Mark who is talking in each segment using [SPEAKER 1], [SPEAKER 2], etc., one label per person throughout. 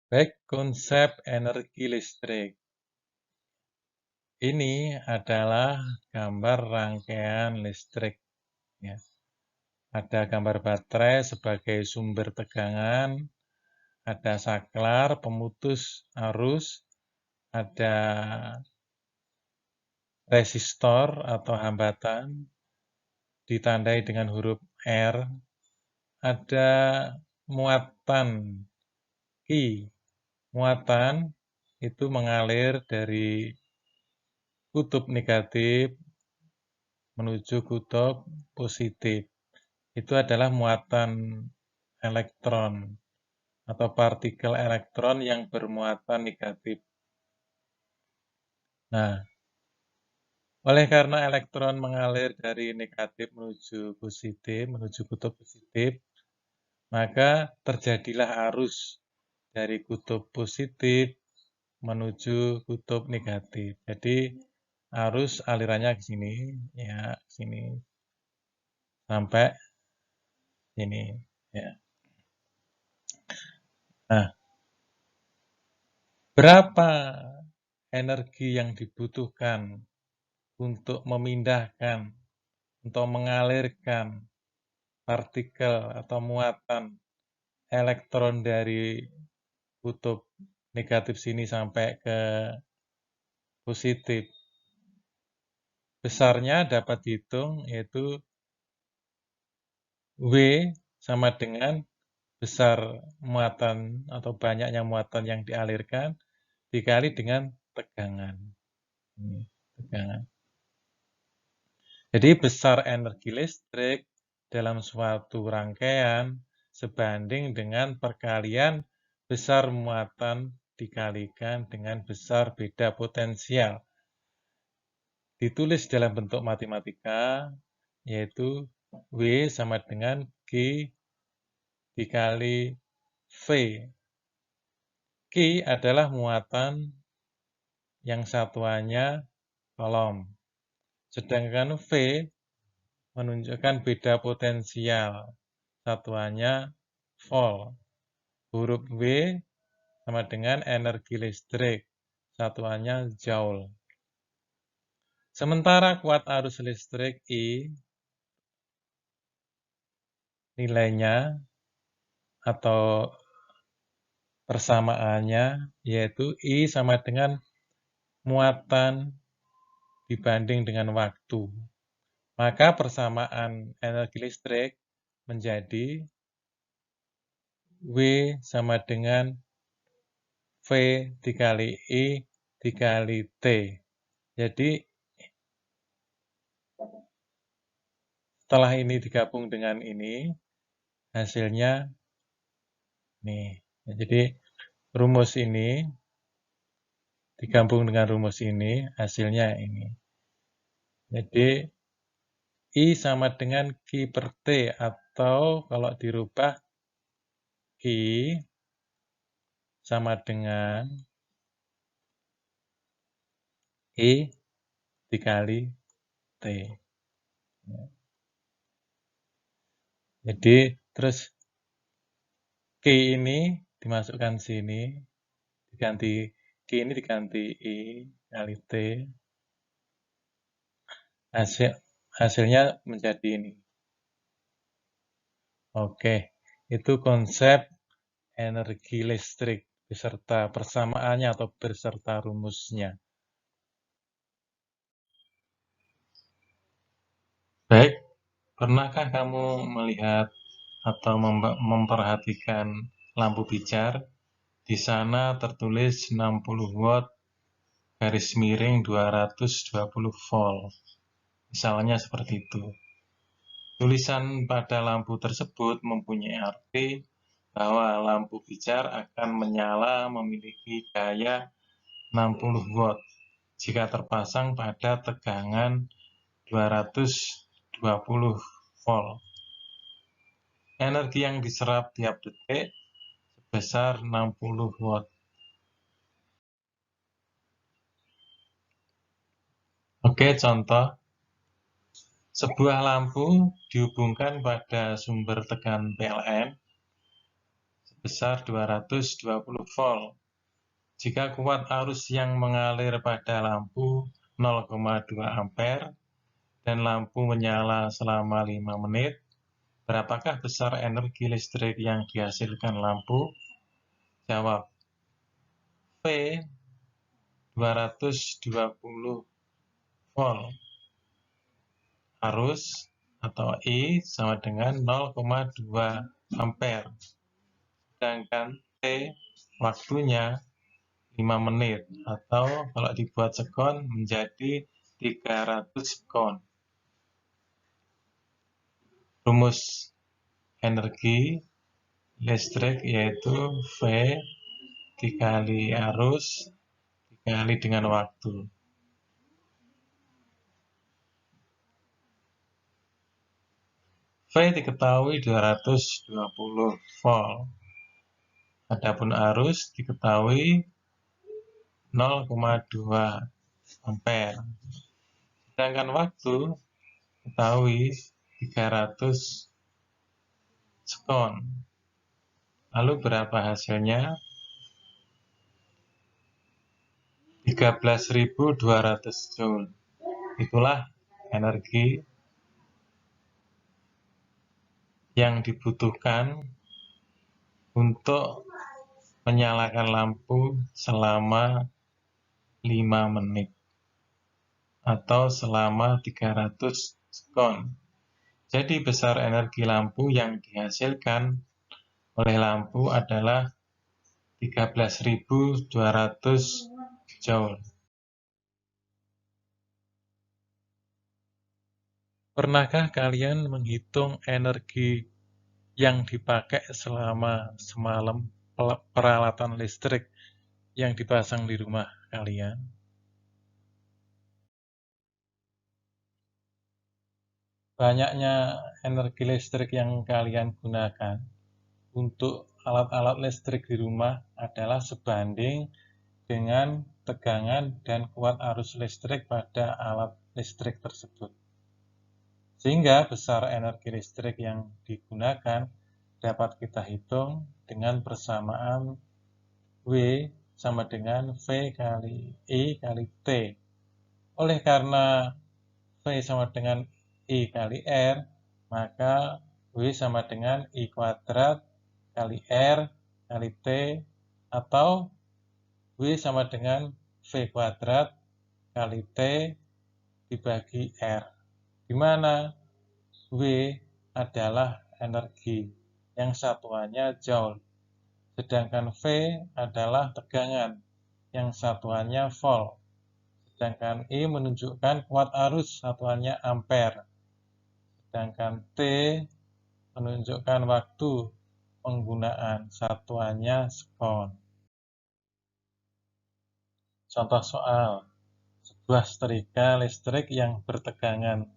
[SPEAKER 1] Baik, konsep energi listrik. Ini adalah gambar rangkaian listrik. Ya. Ada gambar baterai sebagai sumber tegangan, ada saklar pemutus arus, ada resistor atau hambatan, ditandai dengan huruf R, ada muatan Q. Muatan itu mengalir dari kutub negatif menuju kutub positif. Itu adalah muatan elektron atau partikel elektron yang bermuatan negatif. Nah, oleh karena elektron mengalir dari negatif menuju kutub positif, maka terjadilah arus dari kutub positif menuju kutub negatif. Jadi arus alirannya ke sini, ya, sini sampai sini, ya. Nah, berapa energi yang dibutuhkan untuk memindahkan, untuk mengalirkan partikel atau muatan elektron dari kutub negatif sini sampai ke positif. Besarnya dapat dihitung, yaitu W sama dengan besar muatan atau banyaknya muatan yang dialirkan dikali dengan tegangan. Ini, tegangan. Jadi besar energi listrik dalam suatu rangkaian sebanding dengan perkalian besar muatan dikalikan dengan besar beda potensial. Ditulis dalam bentuk matematika, yaitu W sama dengan G dikali V. Q adalah muatan yang satuannya kolom. Sedangkan V menunjukkan beda potensial. Satuannya volt. Huruf W sama dengan energi listrik. Satuannya joule. Sementara kuat arus listrik I, nilainya atau persamaannya yaitu I sama dengan muatan dibanding dengan waktu. Maka persamaan energi listrik menjadi W sama dengan V dikali I dikali T. Jadi setelah ini digabung dengan ini, hasilnya nih. Jadi rumus ini digabung dengan rumus ini, hasilnya ini. Jadi I sama dengan Q per T, atau kalau dirubah Q sama dengan I dikali T. Jadi terus Q ini dimasukkan sini, diganti Q ini diganti I kali T. Hasilnya menjadi ini. Oke, itu konsep energi listrik beserta persamaannya atau beserta rumusnya. Baik, pernahkah kamu melihat atau memperhatikan lampu pijar? Di sana tertulis 60 watt garis miring 220 volt. Misalnya seperti itu. Tulisan pada lampu tersebut mempunyai arti bahwa lampu pijar akan menyala memiliki daya 60 watt jika terpasang pada tegangan 220 volt. Energi yang diserap tiap detik sebesar 60 watt. Oke, contoh. Sebuah lampu dihubungkan pada sumber tegangan PLN. besar 220 volt. Jika kuat arus yang mengalir pada lampu 0,2 ampere dan lampu menyala selama 5 menit, berapakah besar energi listrik yang dihasilkan lampu? Jawab. V 220 volt. Arus atau I sama dengan 0,2 ampere. Sedangkan T waktunya 5 menit atau kalau dibuat sekon menjadi 300 sekon. Rumus energi listrik yaitu V dikali arus dikali dengan waktu. V diketahui 220 volt. Adapun arus diketahui 0,2 ampere. Sedangkan waktu diketahui 300 sekon. Lalu berapa hasilnya? 13.200 joule. Itulah energi yang dibutuhkan untuk menyalakan lampu selama 5 menit atau selama 300 sekon. Jadi besar energi lampu yang dihasilkan oleh lampu adalah 13.200 joule. Pernahkah kalian menghitung energi yang dipakai selama semalam peralatan listrik yang dipasang di rumah kalian? Banyaknya energi listrik yang kalian gunakan untuk alat-alat listrik di rumah adalah sebanding dengan tegangan dan kuat arus listrik pada alat listrik tersebut. Sehingga besar energi listrik yang digunakan dapat kita hitung dengan persamaan W sama dengan V kali I kali T. Oleh karena V sama dengan I kali R, maka W sama dengan I kuadrat kali R kali T, atau W sama dengan V kuadrat kali T dibagi R, di mana W adalah energi yang satuannya joule, sedangkan V adalah tegangan yang satuannya volt, sedangkan I menunjukkan kuat arus satuannya ampere, sedangkan T menunjukkan waktu penggunaan satuannya sekon. Contoh soal, sebuah setrika listrik yang bertegangan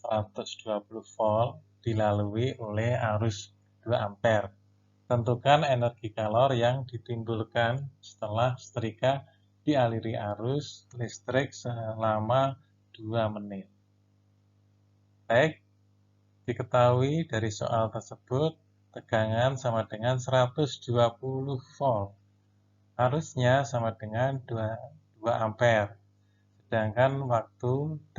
[SPEAKER 1] 120 volt dilalui oleh arus 2 ampere. Tentukan energi kalor yang ditimbulkan setelah setrika dialiri arus listrik selama 2 menit. Baik, diketahui dari soal tersebut, tegangan sama dengan 120 volt. Arusnya sama dengan 2 ampere. Sedangkan waktu T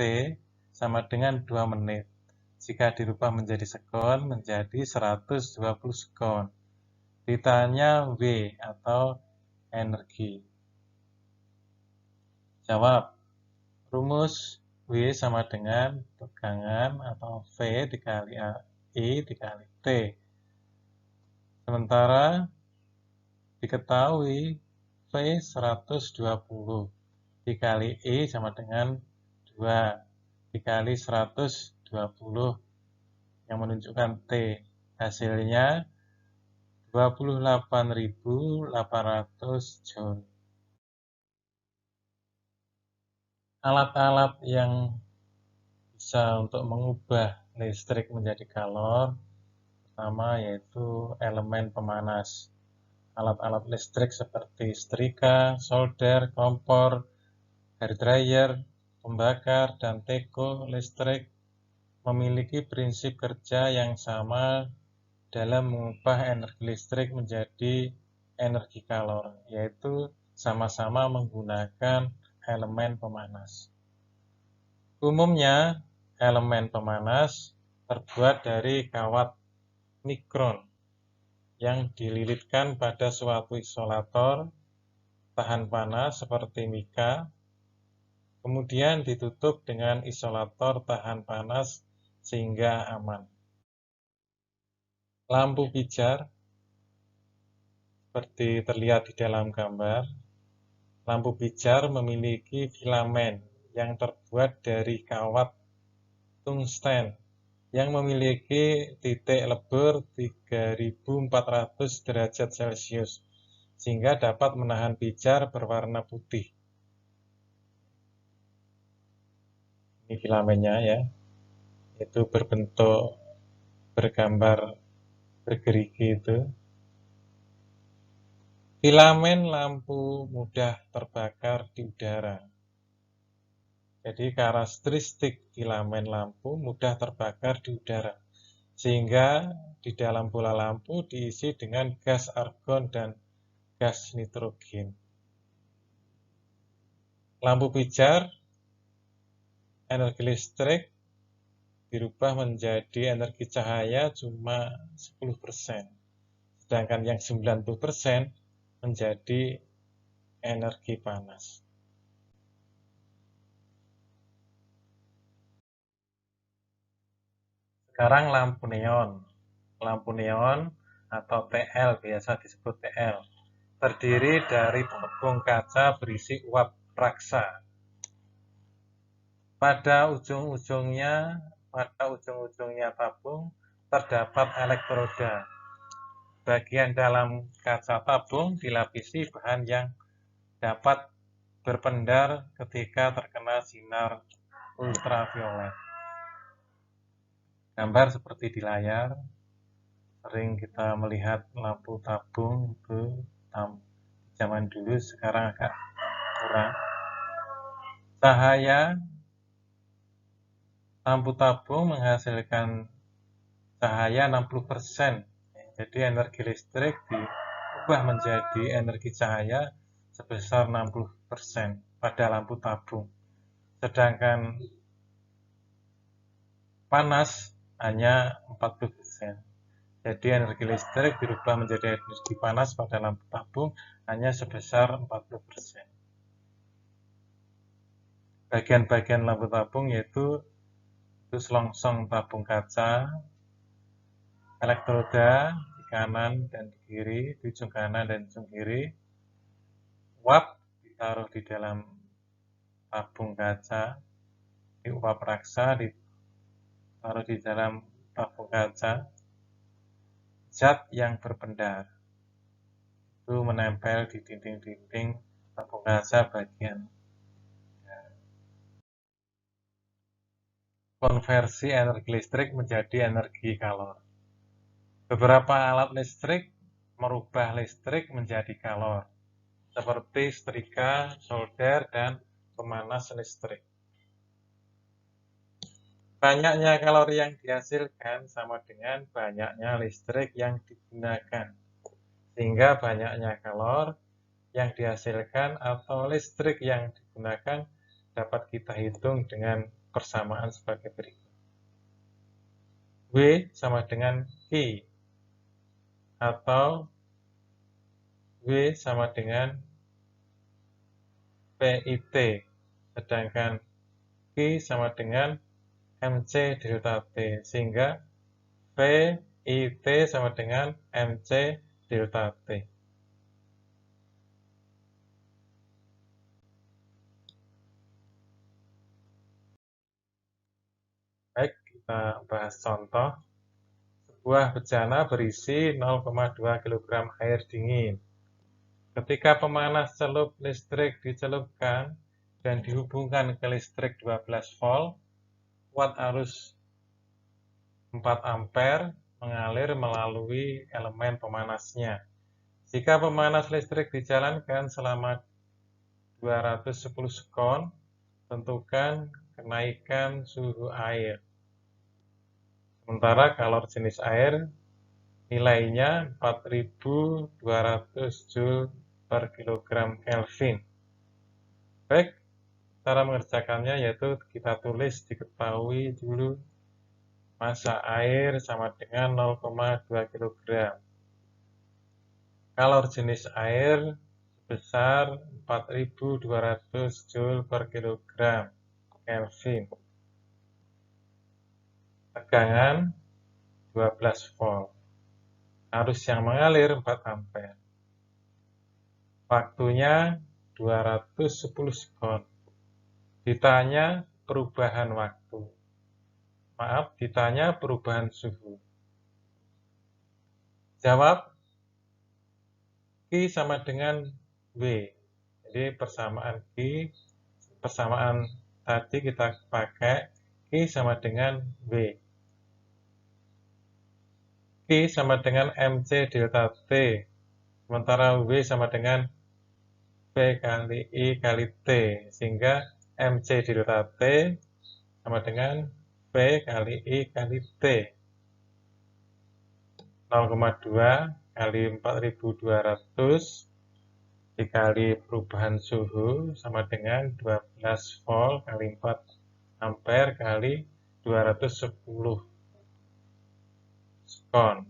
[SPEAKER 1] sama dengan 2 menit. Jika dirubah menjadi sekon, menjadi 120 sekon. Ditanya W atau energi. Jawab. Rumus W sama dengan tegangan atau V dikali I dikali T. Sementara diketahui V 120 dikali I sama dengan 2 dikali 120 yang menunjukkan T. Hasilnya 28.800 joule. Alat-alat yang bisa untuk mengubah listrik menjadi kalor, pertama yaitu elemen pemanas. Alat-alat listrik seperti setrika, solder, kompor, hair dryer, pembakar, dan teko listrik memiliki prinsip kerja yang sama dalam mengubah energi listrik menjadi energi kalor, yaitu sama-sama menggunakan elemen pemanas. Umumnya, elemen pemanas terbuat dari kawat mikron yang dililitkan pada suatu isolator tahan panas seperti mika, kemudian ditutup dengan isolator tahan panas sehingga aman. Lampu pijar seperti terlihat di dalam gambar. Lampu pijar memiliki filamen yang terbuat dari kawat tungsten yang memiliki titik lebur 3400 derajat Celcius sehingga dapat menahan pijar berwarna putih. Ini filamennya ya, itu berbentuk bergambar bergerigi itu. Filamen lampu mudah terbakar di udara. Jadi karakteristik filamen lampu mudah terbakar di udara, sehingga di dalam bola lampu diisi dengan gas argon dan gas nitrogen. Lampu pijar, energi listrik dirubah menjadi energi cahaya cuma 10%, sedangkan yang 90% menjadi energi panas. Sekarang lampu neon. Lampu neon atau TL, biasa disebut TL, terdiri dari tabung kaca berisi uap raksa. Pada ujung-ujungnya tabung terdapat elektroda. Bagian dalam kaca tabung dilapisi bahan yang dapat berpendar ketika terkena sinar ultraviolet. Gambar seperti di layar, sering kita melihat lampu tabung itu zaman dulu, sekarang agak kurang. Cahaya lampu tabung menghasilkan cahaya 60%. Jadi energi listrik diubah menjadi energi cahaya sebesar 60% pada lampu tabung. Sedangkan panas hanya 40%. Jadi energi listrik dirubah menjadi energi panas pada lampu tabung hanya sebesar 40%. Bagian-bagian lampu tabung yaitu selongsong tabung kaca, elektroda di kanan dan di kiri, di ujung kanan dan ujung kiri, uap ditaruh di dalam tabung kaca, di uap raksa ditaruh di dalam tabung kaca, zat yang berpendar itu menempel di dinding-dinding tabung kaca bagian. Konversi energi listrik menjadi energi kalor. Beberapa alat listrik merubah listrik menjadi kalor, seperti setrika, solder, dan pemanas listrik. Banyaknya kalori yang dihasilkan sama dengan banyaknya listrik yang digunakan, sehingga banyaknya kalor yang dihasilkan atau listrik yang digunakan dapat kita hitung dengan persamaan sebagai berikut. W sama dengan Q, atau W sama dengan PIT, sedangkan Q sama dengan MC delta T, sehingga PIT sama dengan MC delta T. Baik, kita bahas contoh. Sebuah bejana berisi 0,2 kg air dingin. Ketika pemanas celup listrik dicelupkan dan dihubungkan ke listrik 12 volt, kuat arus 4 ampere mengalir melalui elemen pemanasnya. Jika pemanas listrik dijalankan selama 210 sekon, tentukan kenaikan suhu air. Sementara kalor jenis air Nilainya 4.200 Joule per kilogram Kelvin. Baik, cara mengerjakannya yaitu kita tulis diketahui dulu massa air sama dengan 0,2 kg. Kalor jenis air sebesar 4.200 Joule per kilogram Kelvin. Tegangan 12 volt. Arus yang mengalir 4 ampere. Waktunya 210 sekon. Ditanya perubahan waktu. Maaf, ditanya perubahan suhu. Jawab Q sama dengan W. Jadi persamaan tadi kita pakai Q sama dengan W. Q sama dengan MC delta T, sementara W sama dengan P kali I kali T, sehingga MC delta T sama dengan P kali I kali T. 0,2 kali 4.200 dikali perubahan suhu sama dengan 12 volt kali 4 ampere kali 210 sekon.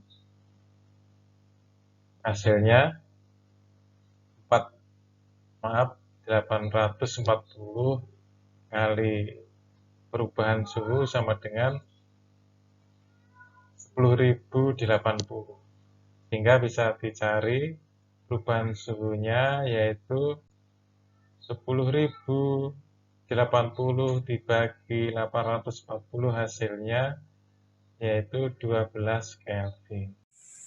[SPEAKER 1] Hasilnya 840 kali perubahan suhu sama dengan 10.080. Sehingga bisa dicari perubahan suhunya yaitu 10.080 dibagi 840 hasilnya yaitu 12 Kelvin.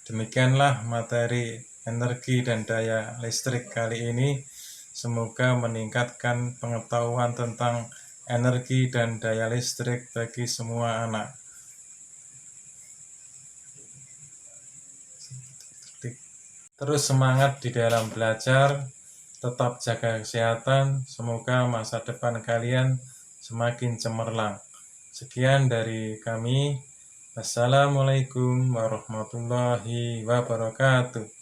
[SPEAKER 1] Demikianlah materi energi dan daya listrik kali ini. Semoga meningkatkan pengetahuan tentang energi dan daya listrik bagi semua anak. Terus semangat di dalam belajar, tetap jaga kesehatan, semoga masa depan kalian semakin cemerlang. Sekian dari kami. Assalamualaikum warahmatullahi wabarakatuh.